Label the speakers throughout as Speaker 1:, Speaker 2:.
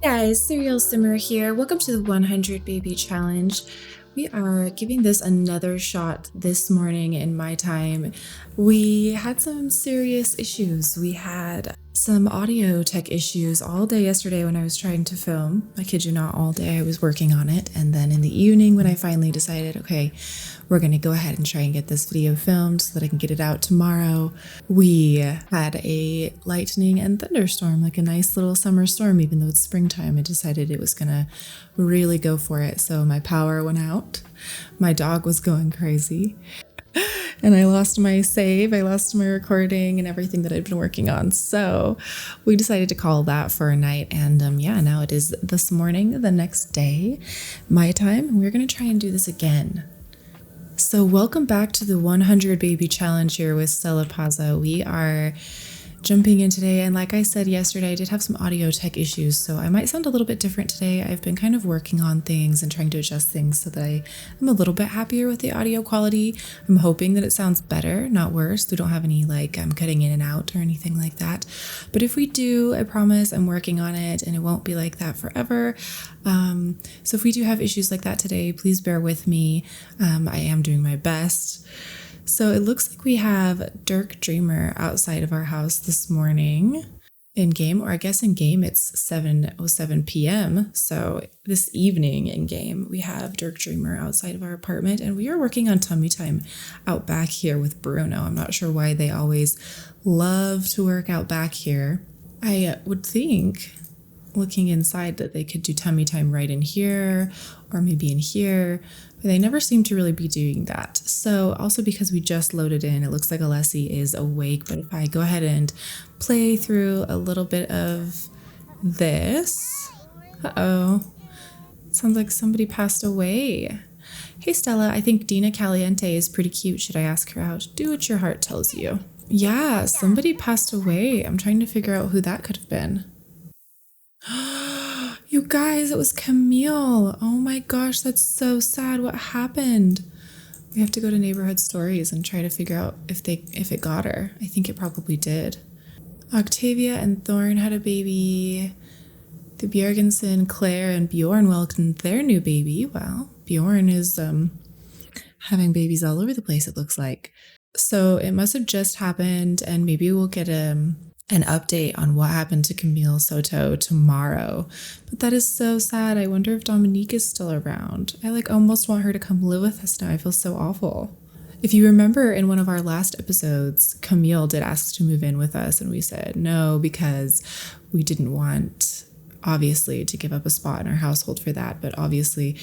Speaker 1: Guys, Serial Simmer here. Welcome to the 100 Baby Challenge. We are giving this another shot this morning in my time. We had some serious issues. We had some audio tech issues all day yesterday when I was trying to film. I kid you not, all day I was working on it. And then in the evening when I finally decided, okay, we're going to go ahead and try and get this video filmed so that I can get it out tomorrow, we had a lightning and thunderstorm, like a nice little summer storm, even though it's springtime. I decided it was going to really go for it. So my power went out. My dog was going crazy. And I lost my save, I lost my recording and everything that I'd been working on. So we decided to call that for a night. And now it is this morning, the next day, my time. And we're going to try and do this again. So welcome back to the 100 Baby Challenge here with Stella Pazza. We are jumping in today, and like I said yesterday, I did have some audio tech issues, so I might sound a little bit different today. I've been kind of working on things and trying to adjust things so that I am a little bit happier with the audio quality. I'm hoping that it sounds better, not worse. We don't have any cutting in and out or anything like that. But if we do, I promise I'm working on it and it won't be like that forever. So if we do have issues like that today, please bear with me. I am doing my best. So it looks like we have Dirk Dreamer outside of our house this morning in game, or I guess in game it's 7:07 p.m. So this evening in game, we have Dirk Dreamer outside of our apartment, and we are working on tummy time out back here with Bruno. I'm not sure why they always love to work out back here. I would think, looking inside, that they could do tummy time right in here or maybe in here, but they never seem to really be doing that. So also because we just loaded in, it looks like Alessi is awake, but if I go ahead and play through a little bit of this, sounds like somebody passed away. Hey Stella, I think Dina Caliente is pretty cute. Should I ask her out? Do what your heart tells you. Yeah, somebody passed away. I'm trying to figure out who that could have been. You guys, it was Camille. Oh my gosh, that's so sad. What happened? We have to go to Neighborhood Stories and try to figure out if it got her. I think it probably did. Octavia and Thorn had a baby. The Bjergensen, Claire, and Bjorn welcomed their new baby. Well, Bjorn is having babies all over the place, it looks like. So it must have just happened, and maybe we'll get an update on what happened to Camille Soto tomorrow. But that is so sad. I wonder if Dominique is still around. I almost want her to come live with us now. I feel so awful. If you remember in one of our last episodes, Camille did ask to move in with us, and we said no because we didn't want, obviously, to give up a spot in our household for that. But obviously,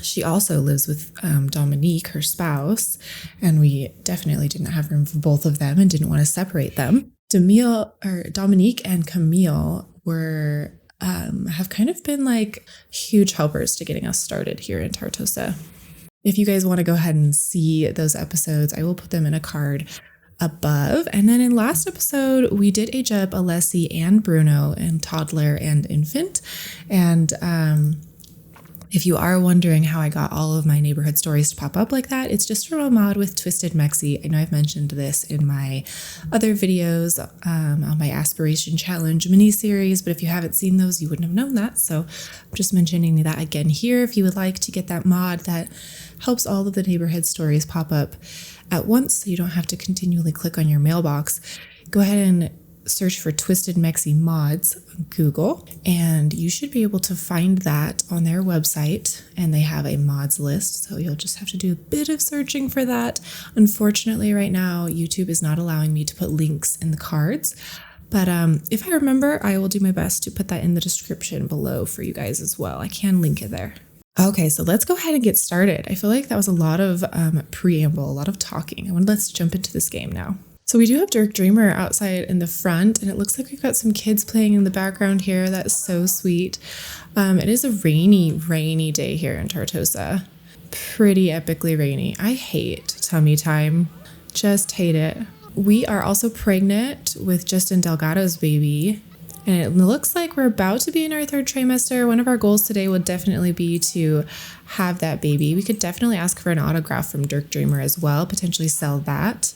Speaker 1: she also lives with Dominique, her spouse, and we definitely didn't have room for both of them and didn't want to separate them. Dominique and Camille have kind of been huge helpers to getting us started here in Tartosa. If you guys want to go ahead and see those episodes, I will put them in a card above. And then in last episode, we did age up Alessi and Bruno and Toddler and Infant. And if you are wondering how I got all of my neighborhood stories to pop up like that, it's just from a mod with Twisted Mexi. I know I've mentioned this in my other videos on my Aspiration Challenge mini-series, but if you haven't seen those, you wouldn't have known that. So I'm just mentioning that again here. If you would like to get that mod that helps all of the neighborhood stories pop up at once so you don't have to continually click on your mailbox, go ahead and search for Twisted Mexi mods on Google, and you should be able to find that on their website, and they have a mods list, so you'll just have to do a bit of searching for that. Unfortunately, right now, YouTube is not allowing me to put links in the cards, but if I remember, I will do my best to put that in the description below for you guys as well. I can link it there. Okay, so let's go ahead and get started. I feel like that was a lot of preamble, a lot of talking. Let's jump into this game now. So we do have Dirk Dreamer outside in the front, and it looks like we've got some kids playing in the background here. That's so sweet. It is a rainy day here in Tartosa. Pretty epically rainy. I hate tummy time. Just hate it. We are also pregnant with Justin Delgato's baby, and it looks like we're about to be in our third trimester. One of our goals today would definitely be to have that baby. We could definitely ask for an autograph from Dirk Dreamer as well, potentially sell that.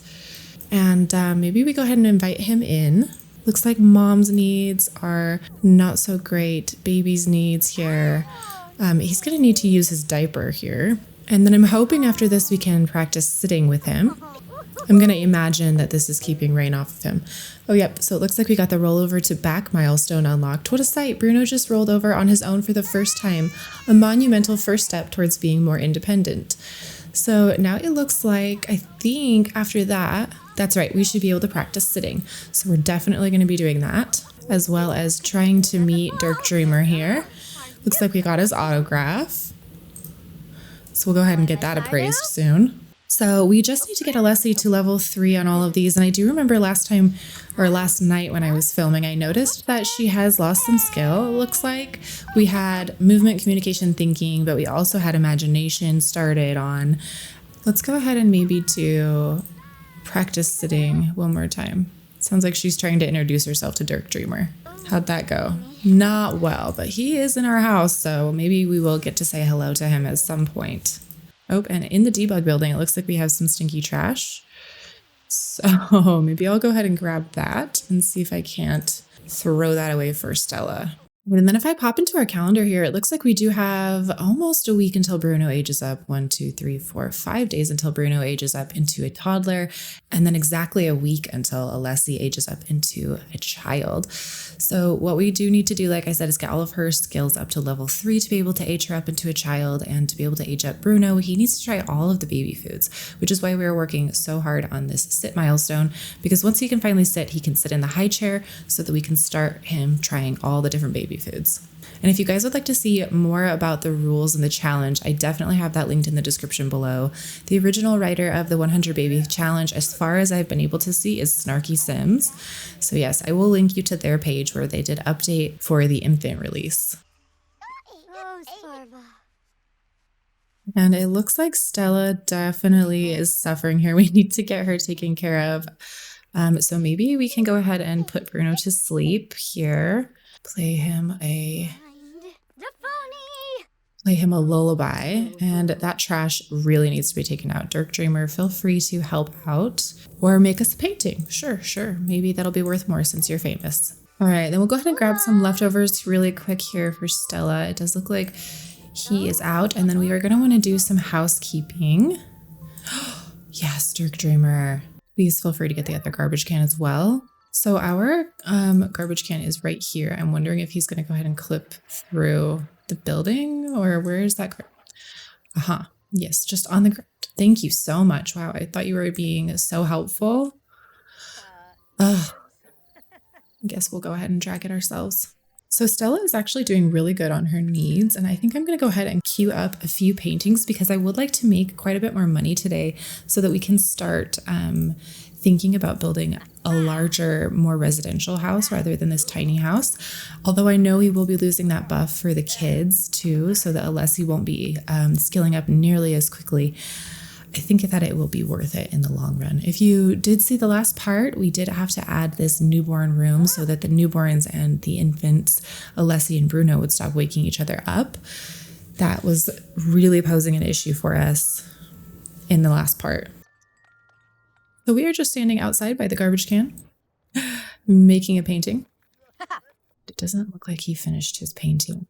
Speaker 1: And maybe we go ahead and invite him in. Looks like mom's needs are not so great. Baby's needs here. He's going to need to use his diaper here. And then I'm hoping after this we can practice sitting with him. I'm going to imagine that this is keeping rain off of him. Oh, yep. So it looks like we got the rollover to back milestone unlocked. What a sight. Bruno just rolled over on his own for the first time. A monumental first step towards being more independent. So now it looks like, I think after that, that's right, we should be able to practice sitting. So we're definitely going to be doing that, as well as trying to meet Dirk Dreamer here. Looks like we got his autograph. So we'll go ahead and get that appraised soon. So we just need to get Alessi to level 3 on all of these. And I do remember last night when I was filming, I noticed that she has lost some skill. It looks like we had movement, communication, thinking, but we also had imagination started on. Let's go ahead and maybe do practice sitting one more time. Sounds like she's trying to introduce herself to Dirk Dreamer. How'd that go? Not well, but he is in our house, so maybe we will get to say hello to him at some point. Oh, and in the debug building, it looks like we have some stinky trash. So maybe I'll go ahead and grab that and see if I can't throw that away for Stella. And then if I pop into our calendar here, it looks like we do have almost a week until Bruno ages up. 1, 2, 3, 4, 5 days until Bruno ages up into a toddler. And then exactly a week until Alessi ages up into a child. So what we do need to do, like I said, is get all of her skills up to level 3 to be able to age her up into a child. And to be able to age up Bruno, he needs to try all of the baby foods, which is why we are working so hard on this sit milestone. Because once he can finally sit, he can sit in the high chair so that we can start him trying all the different baby foods. And if you guys would like to see more about the rules and the challenge, I definitely have that linked in the description below. The original writer of the 100 Baby Challenge, as far as I've been able to see, is Snarky Sims. So yes, I will link you to their page where they did update for the infant release. And it looks like Stella definitely is suffering here. We need to get her taken care of. So maybe we can go ahead and put Bruno to sleep here. Play him a lullaby, and that trash really needs to be taken out. Dirk Dreamer, feel free to help out or make us a painting. Sure. Maybe that'll be worth more since you're famous. All right, then we'll go ahead and grab some leftovers really quick here for Stella. It does look like he is out, and then we are going to want to do some housekeeping. Yes, Dirk Dreamer. Please feel free to get the other garbage can as well. So our garbage can is right here. I'm wondering if he's going to go ahead and clip through the building, or where is that? Yes, just on the ground. Thank you so much. Wow, I thought you were being so helpful. I guess we'll go ahead and drag it ourselves. So Stella is actually doing really good on her needs, and I think I'm going to go ahead and queue up a few paintings because I would like to make quite a bit more money today so that we can start thinking about building a larger, more residential house rather than this tiny house. Although I know we will be losing that buff for the kids too, so that Alessi won't be scaling up nearly as quickly. I think that it will be worth it in the long run. If you did see the last part, we did have to add this newborn room so that the newborns and the infants, Alessi and Bruno, would stop waking each other up. That was really posing an issue for us in the last part. So we are just standing outside by the garbage can, making a painting. It doesn't look like he finished his painting,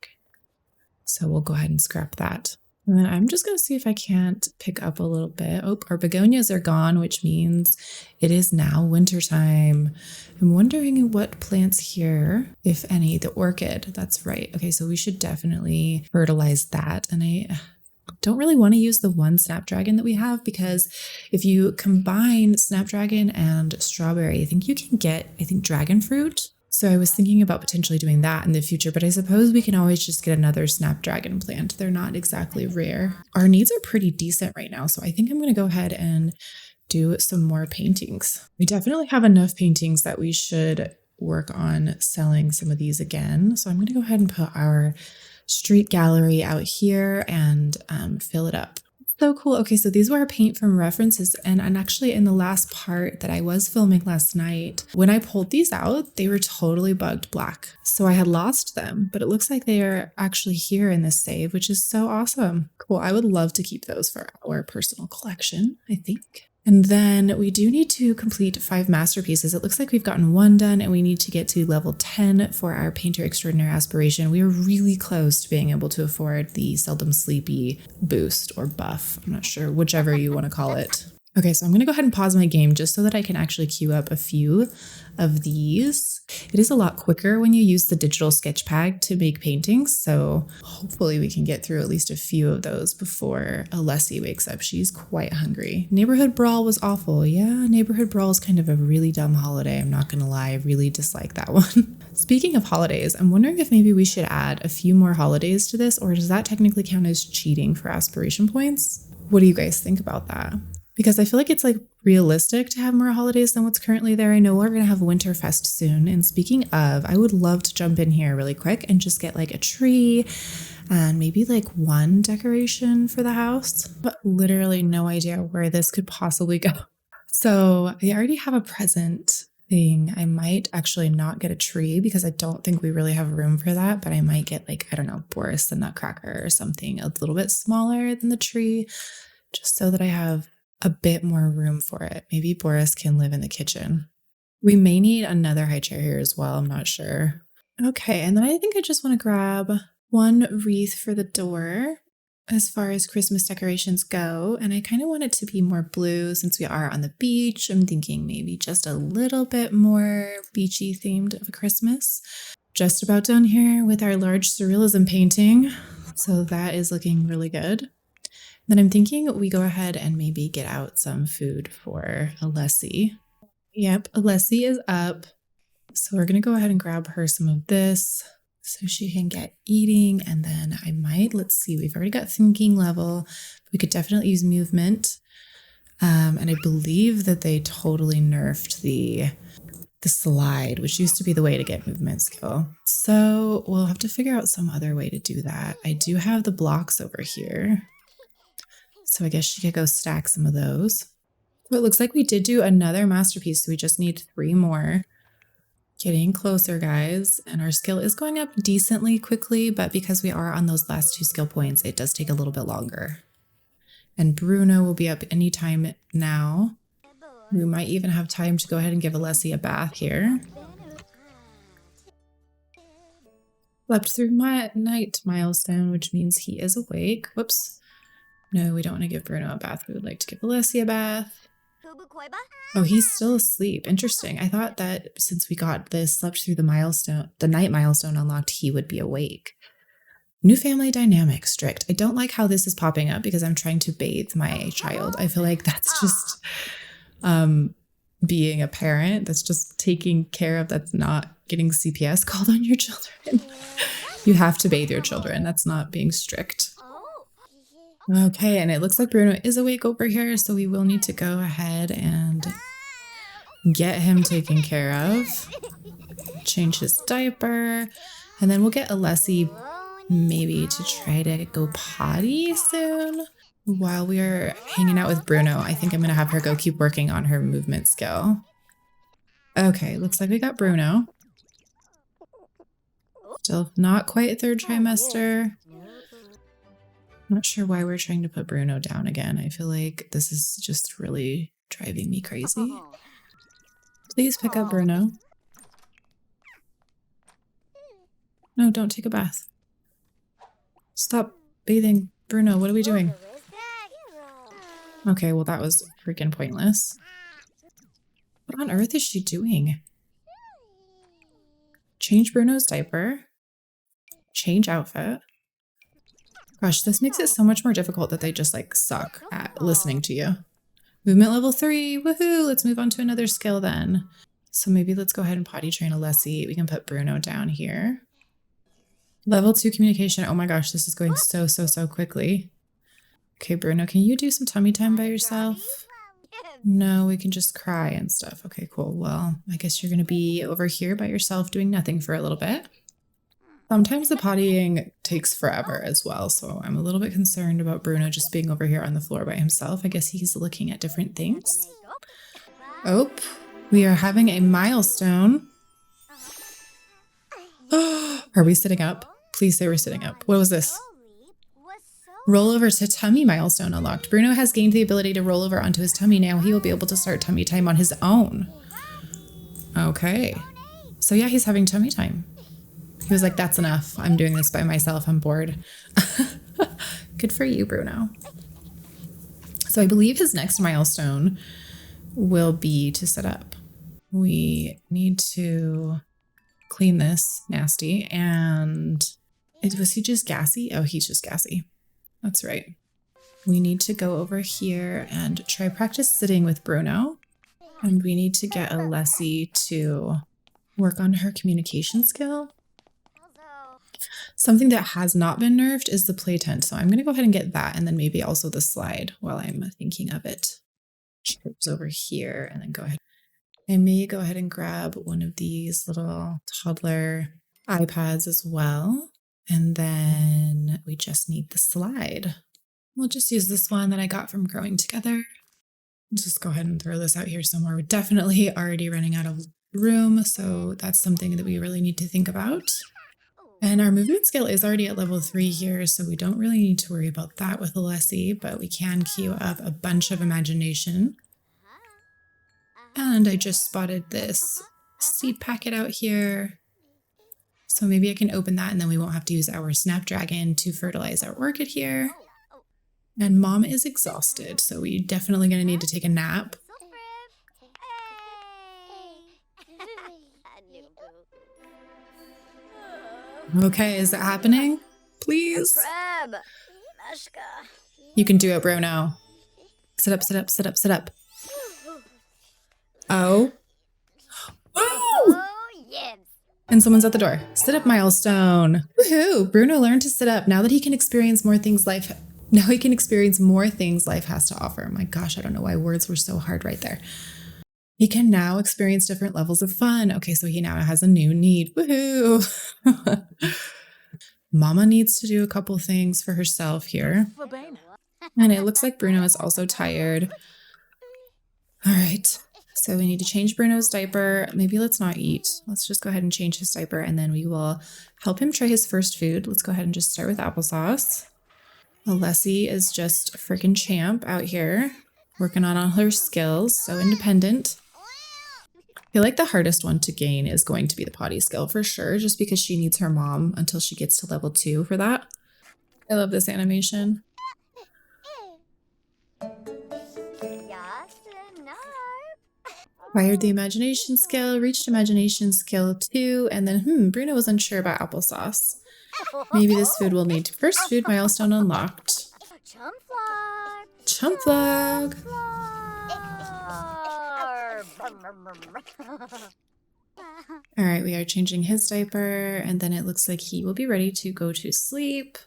Speaker 1: so we'll go ahead and scrap that. And then I'm just going to see if I can't pick up a little bit. Oh, our begonias are gone, which means it is now wintertime. I'm wondering what plants here, if any. The orchid, that's right. Okay, so we should definitely fertilize that. And I don't really want to use the one Snapdragon that we have, because if you combine Snapdragon and strawberry, I think you can get, dragon fruit. So I was thinking about potentially doing that in the future, but I suppose we can always just get another Snapdragon plant. They're not exactly rare. Our needs are pretty decent right now, so I think I'm going to go ahead and do some more paintings. We definitely have enough paintings that we should work on selling some of these again. So I'm going to go ahead and put our street gallery out here and fill it up. So cool. Okay, so these were our paint from references, and actually in the last part that I was filming last night, when I pulled these out, they were totally bugged black. So I had lost them, but it looks like they are actually here in this save, which is so awesome. Cool. I would love to keep those for our personal collection, I think. And then we do need to complete 5 masterpieces. It looks like we've gotten 1 done and we need to get to level 10 for our Painter Extraordinary aspiration. We are really close to being able to afford the Seldom Sleepy boost or buff. I'm not sure, whichever you want to call it. Okay, so I'm going to go ahead and pause my game just so that I can actually queue up a few of these. It is a lot quicker when you use the digital sketch pad to make paintings, so hopefully we can get through at least a few of those before Alessi wakes up. She's quite hungry. Neighborhood Brawl was awful. Yeah, Neighborhood Brawl is kind of a really dumb holiday. I'm not going to lie, I really dislike that one. Speaking of holidays, I'm wondering if maybe we should add a few more holidays to this, or does that technically count as cheating for aspiration points? What do you guys think about that? Because I feel like it's like realistic to have more holidays than what's currently there. I know we're going to have Winterfest soon. And speaking of, I would love to jump in here really quick and just get like a tree and maybe like 1 decoration for the house, but literally no idea where this could possibly go. So I already have a present thing. I might actually not get a tree because I don't think we really have room for that, but I might get like, I don't know, Boris the Nutcracker or something a little bit smaller than the tree, just so that I have a bit more room for it. Maybe Boris can live in the kitchen. We may need another high chair here as well. I'm not sure. Okay, and then I think I just want to grab 1 wreath for the door as far as Christmas decorations go. And I kind of want it to be more blue since we are on the beach. I'm thinking maybe just a little bit more beachy themed of a Christmas. Just about done here with our large surrealism painting. So that is looking really good. Then I'm thinking we go ahead and maybe get out some food for Alessi. Yep, Alessi is up. So we're going to go ahead and grab her some of this so she can get eating. And then I might, let's see, we've already got thinking level. We could definitely use movement. And I believe that they totally nerfed the slide, which used to be the way to get movement skill. So we'll have to figure out some other way to do that. I do have the blocks over here. So I guess she could go stack some of those. So it looks like we did do another masterpiece. So we just need 3 more. Getting closer, guys. And our skill is going up decently quickly, but because we are on those last 2 skill points, it does take a little bit longer. And Bruno will be up anytime now. We might even have time to go ahead and give Alessi a bath here. Slept through my night milestone, which means he is awake. Whoops. No, we don't want to give Bruno a bath. We would like to give Alessi a bath. Oh, he's still asleep. Interesting. I thought that since we got this slept through the night milestone unlocked, he would be awake. New family dynamic, strict. I don't like how this is popping up because I'm trying to bathe my child. I feel like that's just being a parent. That's just taking care of, that's not getting CPS called on your children. You have to bathe your children. That's not being strict. Okay, and it looks like Bruno is awake over here, so we will need to go ahead and get him taken care of. Change his diaper, and then we'll get Alessi maybe to try to go potty soon. While we are hanging out with Bruno, I think I'm going to have her go keep working on her movement skill. Okay, looks like we got Bruno. Still not quite 3rd trimester. Not sure why we're trying to put Bruno down again. I feel like this is just really driving me crazy. Please pick up Bruno. No, don't take a bath. Stop bathing Bruno. What are we doing? Okay, well that was freaking pointless. What on earth is she doing? Change Bruno's diaper. Change outfit. Gosh, this makes it so much more difficult that they just like suck at listening to you. Movement level 3, woohoo! Let's move on to another skill then. So maybe let's go ahead and potty train Alessi. We can put Bruno down here. Level 2 communication. Oh my gosh, this is going so quickly. Okay, Bruno, can you do some tummy time by yourself? No, we can just cry and stuff. Okay, cool. Well, I guess you're going to be over here by yourself doing nothing for a little bit. Sometimes the pottying takes forever as well, so I'm a little bit concerned about Bruno just being over here on the floor by himself. I guess he's looking at different things. Oh, we are having a milestone. Are we sitting up? Please say we're sitting up. What was this? Roll over to tummy milestone unlocked. Bruno has gained the ability to roll over onto his tummy. Now he will be able to start tummy time on his own. Okay. So yeah, he's having tummy time. He was like, that's enough. I'm doing this by myself. I'm bored. Good for you, Bruno. So I believe his next milestone will be to sit up. We need to clean this nasty. And was he just gassy? Oh, he's just gassy. That's right. We need to go over here and try practice sitting with Bruno. And we need to get Alessi to work on her communication skill. Something that has not been nerfed is the play tent. So I'm going to go ahead and get that, and then maybe also the slide while I'm thinking of it. Trips over here and then go ahead. I may go ahead and grab one of these little toddler iPads as well. And then we just need the slide. We'll just use this one that I got from Growing Together. Just go ahead and throw this out here somewhere. We're definitely already running out of room, so that's something that we really need to think about. And our movement skill is already at level 3 here, so we don't really need to worry about that with Alessi, but we can queue up a bunch of imagination. And I just spotted this seed packet out here. So maybe I can open that and then we won't have to use our Snapdragon to fertilize our orchid here. And Mom is exhausted, so we're definitely going to need to take a nap. Okay, is it happening? Please? You can do it, Bruno. Sit up, sit up, sit up, sit up. Oh. Oh! And someone's at the door. Sit up milestone. Woohoo! Bruno learned to sit up now that he can experience more things life. Now he can experience more things life has to offer. My gosh, I don't know why words were so hard right there. He can now experience different levels of fun. Okay, so he now has a new need. Woohoo! Mama needs to do a couple things for herself here. And it looks like Bruno is also tired. All right. So we need to change Bruno's diaper. Maybe let's not eat. Let's just go ahead and change his diaper and then we will help him try his first food. Let's go ahead and just start with applesauce. Alessi is just a freaking champ out here, working on all her skills, so independent. I feel like the hardest one to gain is going to be the potty skill for sure, just because she needs her mom until she gets to level 2 for that. I love this animation. Acquired the imagination skill, reached imagination skill 2, and then, Bruno was unsure about applesauce. Maybe this food will need first food milestone unlocked. Chump vlog. All right, we are changing his diaper, and then it looks like he will be ready to go to sleep.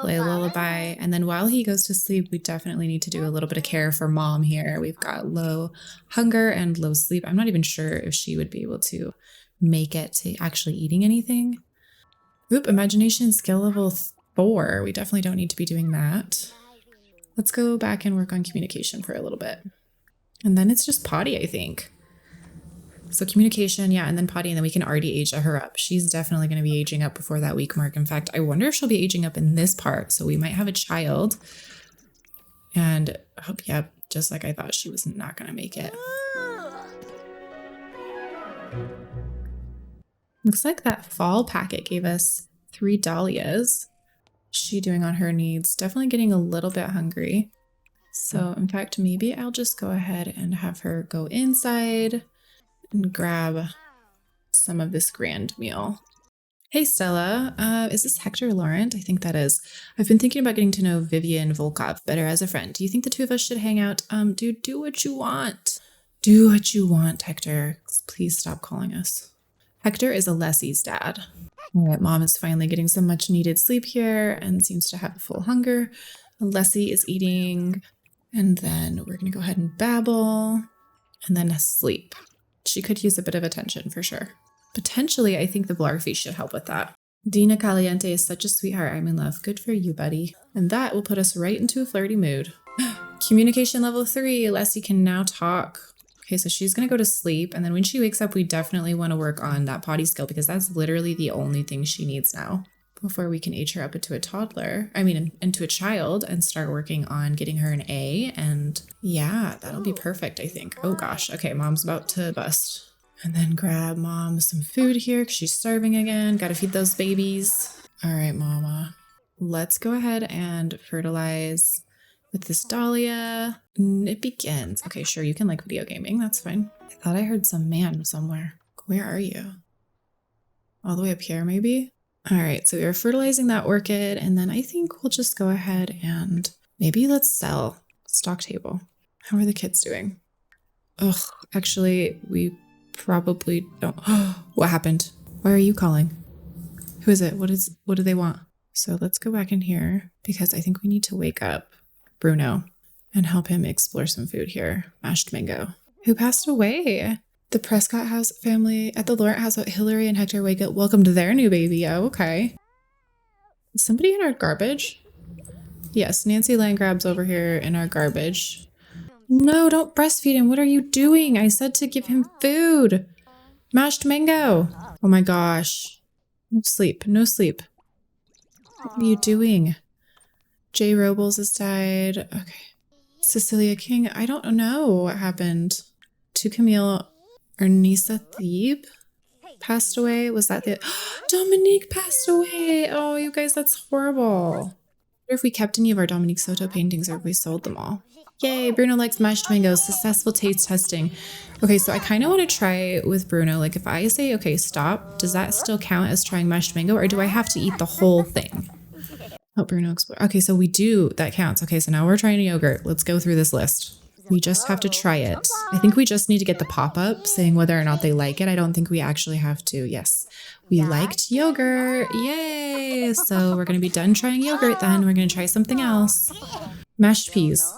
Speaker 1: Play a lullaby, and then while he goes to sleep, we definitely need to do a little bit of care for Mom here. We've got low hunger and low sleep. I'm not even sure if she would be able to make it to actually eating anything. Oop, imagination skill level 4. We definitely don't need to be doing that. Let's go back and work on communication for a little bit. And then it's just potty, I think. So communication, yeah, and then potty, and then we can already age her up. She's definitely going to be aging up before that week mark. In fact, I wonder if she'll be aging up in this part. So we might have a child. And, yeah, just like I thought, she was not going to make it. Looks like that fall packet gave us 3 dahlias. She doing on her needs? Definitely getting a little bit hungry. So, in fact, maybe I'll just go ahead and have her go inside and grab some of this grand meal. Hey Stella, is this Hector Laurent? I think that is. I've been thinking about getting to know Vivian Volkov better as a friend. Do you think the two of us should hang out? Dude, do what you want. Do what you want, Hector. Please stop calling us. Hector is Alessi's dad. All right, Mom is finally getting some much needed sleep here and seems to have a full hunger. Alessi is eating, and then we're gonna go ahead and babble and then sleep. She could use a bit of attention for sure. Potentially, I think the Blarfy should help with that. Dina Caliente is such a sweetheart. I'm in love. Good for you, buddy. And that will put us right into a flirty mood. Communication level 3. Alessi can now talk. Okay, so she's going to go to sleep. And then when she wakes up, we definitely want to work on that potty skill because that's literally the only thing she needs now. before we can age her up into a toddler. I mean, into a child and start working on getting her an A. And yeah, that'll be perfect, I think. Oh gosh. Okay, mom's about to bust. And then grab mom some food here because she's starving again. Got to feed those babies. All right, mama. Let's go ahead and fertilize with this dahlia. And it begins. Okay, sure, you can like video gaming. That's fine. I thought I heard some man somewhere. Where are you? All the way up here, maybe? All right, so we are fertilizing that orchid, and then I think we'll just go ahead and maybe let's sell stock table. How are the kids doing? Ugh, actually, we probably don't. What happened? Why are you calling? Who is it? What do they want? So let's go back in here because I think we need to wake up Bruno and help him explore some food here. Mashed mango. Who passed away? The Prescott House family at the Laurent house. Hillary and Hector wake up. Welcome to their new baby. Oh, okay. Is somebody in our garbage? Yes, Nancy Landgrab's over here in our garbage. No, don't breastfeed him. What are you doing? I said to give him food. Mashed mango. Oh my gosh. No sleep. No sleep. What are you doing? Jay Robles has died. Okay. Cecilia King. I don't know what happened. To Camille. Ernisa Thebe passed away. Was that the... Dominique passed away. Oh, you guys, that's horrible. I wonder if we kept any of our Dominique Soto paintings or if we sold them all. Yay, Bruno likes mashed mangoes. Successful taste testing. Okay, so I kind of want to try with Bruno. Like if I say, okay, stop, does that still count as trying mashed mango or do I have to eat the whole thing? Help Bruno explore. Okay, so we do. That counts. Okay, so now we're trying a yogurt. Let's go through this list. We just have to try it. I think we just need to get the pop-up saying whether or not they like it. I don't think we actually have to. Yes, we liked yogurt. Yay! So we're going to be done trying yogurt then. We're going to try something else. Mashed peas.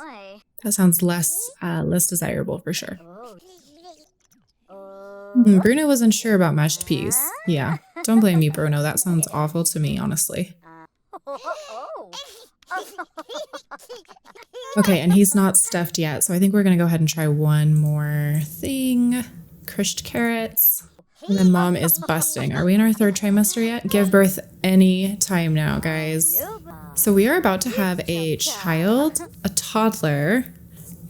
Speaker 1: That sounds less desirable for sure. Bruno wasn't sure about mashed peas. Yeah, don't blame me, Bruno. That sounds awful to me, honestly. Okay, and he's not stuffed yet, so I think we're going to go ahead and try one more thing. Crushed carrots. And then mom is busting. Are we in our third trimester yet? Give birth any time now, guys. So we are about to have a child, a toddler,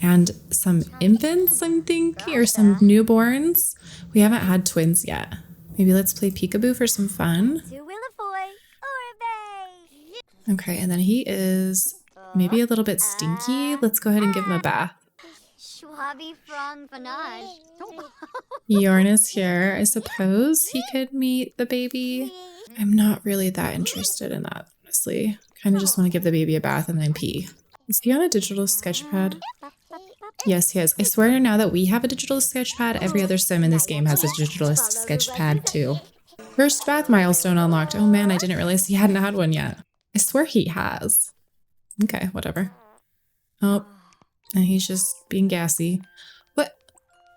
Speaker 1: and some infants, I'm thinking, or some newborns. We haven't had twins yet. Maybe let's play peekaboo for some fun. Okay, and then he is maybe a little bit stinky. Let's go ahead and give him a bath. Yorn is here. I suppose he could meet the baby. I'm not really that interested in that, honestly. Kind of just want to give the baby a bath and then pee. Is he on a digital sketchpad? Yes, he is. I swear now that we have a digital sketchpad, every other sim in this game has a digital sketchpad too. First bath milestone unlocked. Oh man, I didn't realize he hadn't had one yet. I swear he has. Okay, whatever. Oh, and he's just being gassy. What?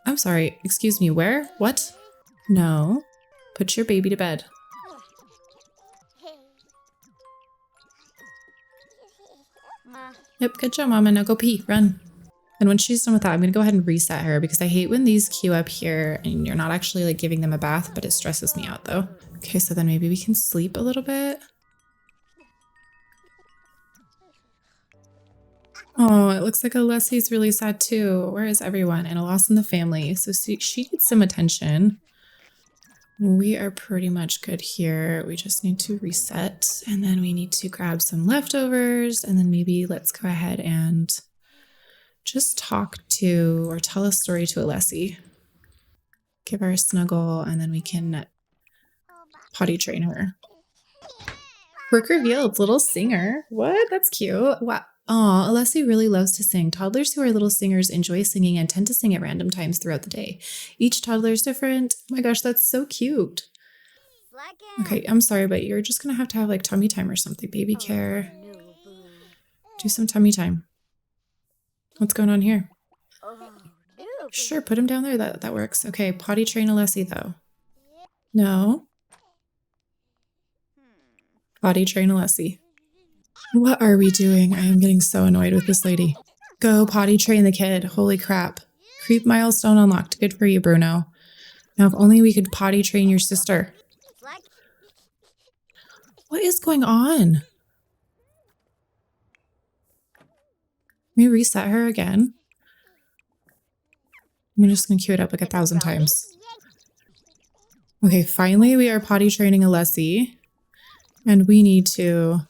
Speaker 1: I'm sorry. Excuse me, where? What? No. Put your baby to bed. Yep, good job, Mama. Now go pee. Run. And when she's done with that, I'm going to go ahead and reset her because I hate when these queue up here and you're not actually like giving them a bath, but it stresses me out though. Okay, so then maybe we can sleep a little bit. Oh, it looks like Alessi's really sad too. Where is everyone? And a loss in the family. So she needs some attention. We are pretty much good here. We just need to reset and then we need to grab some leftovers and then maybe let's go ahead and just talk to or tell a story to Alessi. Give her a snuggle and then we can potty train her. Work revealed, little singer. What? That's cute. Wow. Aw, Alessi really loves to sing. Toddlers who are little singers enjoy singing and tend to sing at random times throughout the day. Each toddler is different. Oh my gosh, that's so cute. Okay, I'm sorry, but you're just gonna have to have like tummy time or something. Baby care. Do some tummy time. What's going on here? Sure, put him down there. That works. Okay, potty train Alessi though. No. Potty train Alessi. What are we doing? I am getting so annoyed with this lady. Go potty train the kid. Holy crap. Creep milestone unlocked. Good for you, Bruno. Now, if only we could potty train your sister. What is going on? Let me reset her again. I'm just gonna queue it up like 1,000 times. Okay, finally we are potty training Alessi. And we need to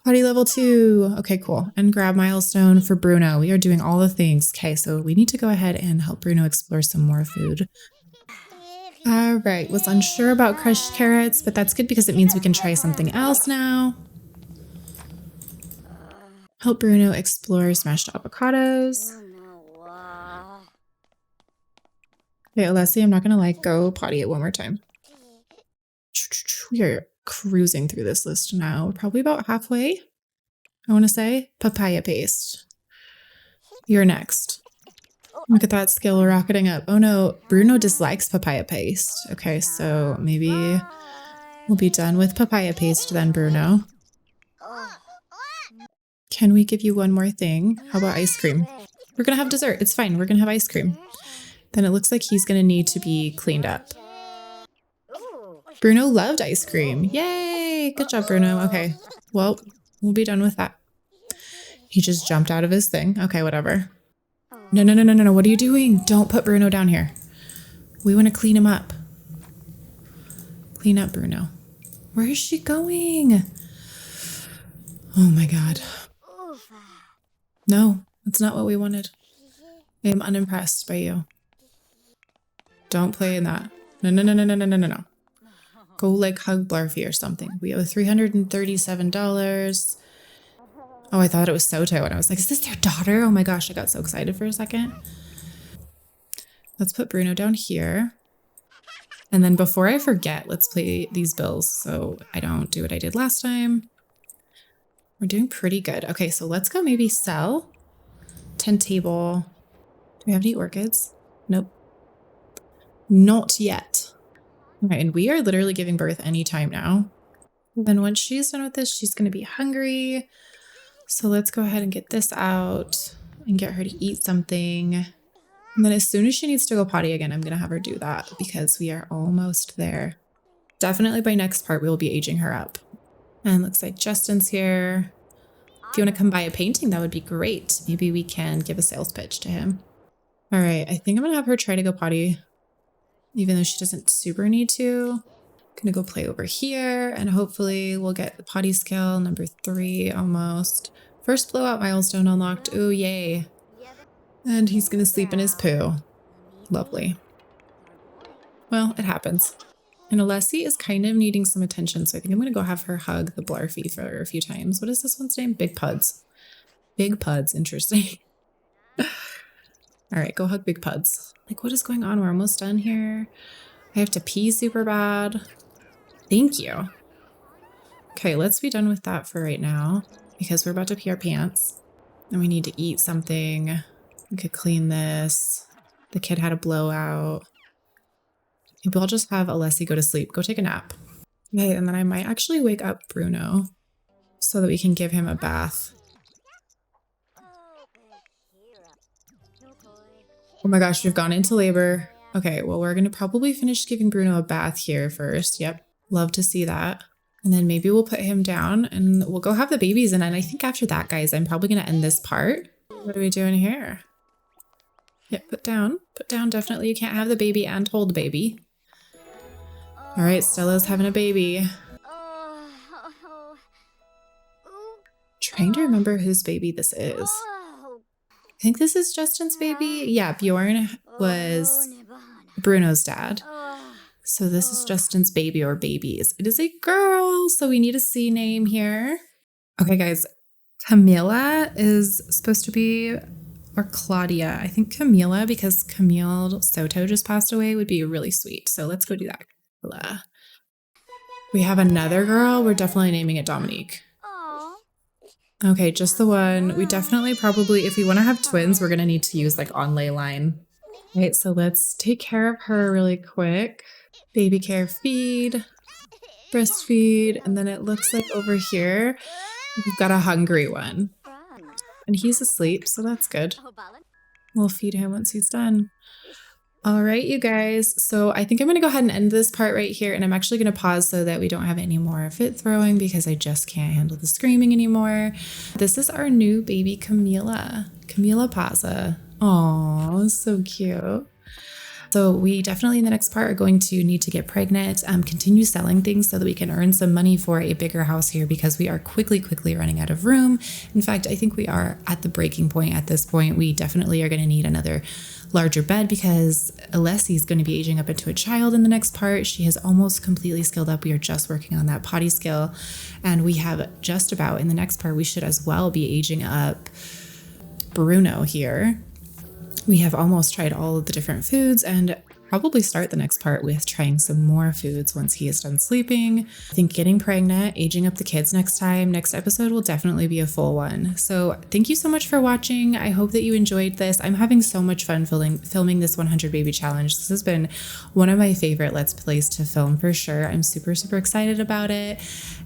Speaker 1: potty level 2. Okay, cool. And grab milestone for Bruno. We are doing all the things. Okay, so we need to go ahead and help Bruno explore some more food. All right, was unsure about crushed carrots, but that's good because it means we can try something else now. Help Bruno explore smashed avocados. Okay, Alessi, I'm not gonna go potty it one more time. We are cruising through this list now. We're probably about halfway, I want to say. Papaya paste. You're next. Look at that skill rocketing up. Oh no, Bruno dislikes papaya paste. Okay, so maybe we'll be done with papaya paste then, Bruno. Can we give you one more thing? How about ice cream? We're gonna have dessert. It's fine. We're gonna have ice cream. Then it looks like he's gonna need to be cleaned up. Bruno loved ice cream. Yay! Good job, Bruno. Okay, well, we'll be done with that. He just jumped out of his thing. Okay, whatever. No, no, no, no, no, no. What are you doing? Don't put Bruno down here. We want to clean him up. Clean up, Bruno. Where is she going? Oh my God. No, that's not what we wanted. I am unimpressed by you. Don't play in that. No, no, no, no, no, no, no, no, no. Go hug Blarfy or something. We owe $337. Oh, I thought it was Soto and I was like, is this their daughter? Oh my gosh, I got so excited for a second. Let's put Bruno down here. And then before I forget, let's play these bills so I don't do what I did last time. We're doing pretty good. Okay, so let's go maybe sell. 10 table. Do we have any orchids? Nope. Not yet. Okay, and we are literally giving birth anytime now. And then once she's done with this, she's going to be hungry. So let's go ahead and get this out and get her to eat something. And then as soon as she needs to go potty again, I'm going to have her do that because we are almost there. Definitely by next part, we will be aging her up. And looks like Justin's here. If you want to come buy a painting, that would be great. Maybe we can give a sales pitch to him. All right, I think I'm going to have her try to go potty, even though she doesn't super need to. Gonna go play over here and hopefully we'll get the potty skill number 3 almost. First blowout milestone unlocked. Oh, yay. And he's gonna sleep in his poo. Lovely. Well, it happens. And Alessi is kind of needing some attention, so I think I'm gonna go have her hug the Blarfy for a few times. What is this one's name? Big Puds. Big Puds, interesting. All right, go hug Big Puds. What is going on? We're almost done here. I have to pee super bad. Thank you. Okay, let's be done with that for right now because we're about to pee our pants and we need to eat something. We could clean this. The kid had a blowout. Maybe I'll just have Alessi go to sleep. Go take a nap. Okay, and then I might actually wake up Bruno so that we can give him a bath. Oh my gosh, we've gone into labor. Okay, well, we're going to probably finish giving Bruno a bath here first. Yep, love to see that. And then maybe we'll put him down and we'll go have the babies. And then I think after that, guys, I'm probably going to end this part. What are we doing here? Yep, put down. Put down, definitely. You can't have the baby and hold the baby. All right, Stella's having a baby. Trying to remember whose baby this is. I think this is Justin's baby. Yeah, Bjorn was Bruno's dad. So this is Justin's baby or babies. It is a girl, so we need a C name here. Okay, guys. Camila is supposed to be, or Claudia. I think Camila, because Camille Soto just passed away, would be really sweet. So let's go do that. Camila. We have another girl. We're definitely naming it Dominique. Okay, just the one. We definitely probably, if we want to have twins, we're going to need to use on ley line. All right, so let's take care of her really quick. Baby care, feed, breastfeed, and then it looks like over here, we've got a hungry one. And he's asleep, so that's good. We'll feed him once he's done. All right, you guys. So I think I'm going to go ahead and end this part right here. And I'm actually going to pause so that we don't have any more fit throwing because I just can't handle the screaming anymore. This is our new baby Camila Paza. Aw, so cute. So we definitely in the next part are going to need to get pregnant, continue selling things so that we can earn some money for a bigger house here because we are quickly running out of room. In fact, I think we are at the breaking point at this point. We definitely are going to need another larger bed because Alessi is going to be aging up into a child in the next part. She has almost completely skilled up. We are just working on that potty skill. And we have just about in the next part, we should as well be aging up Bruno here. We have almost tried all of the different foods and probably start the next part with trying some more foods once he is done sleeping. I think getting pregnant, aging up the kids next episode will definitely be a full one. So thank you so much for watching. I hope that you enjoyed this. I'm having so much fun filming this 100 baby challenge. This has been one of my favorite Let's Plays to film for sure. I'm super excited about it.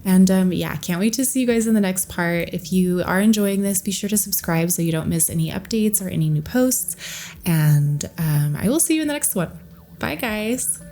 Speaker 1: And yeah, can't wait to see you guys in the next part. If you are enjoying this, be sure to subscribe so you don't miss any updates or any new posts. And I will see you in the next one. Bye, guys.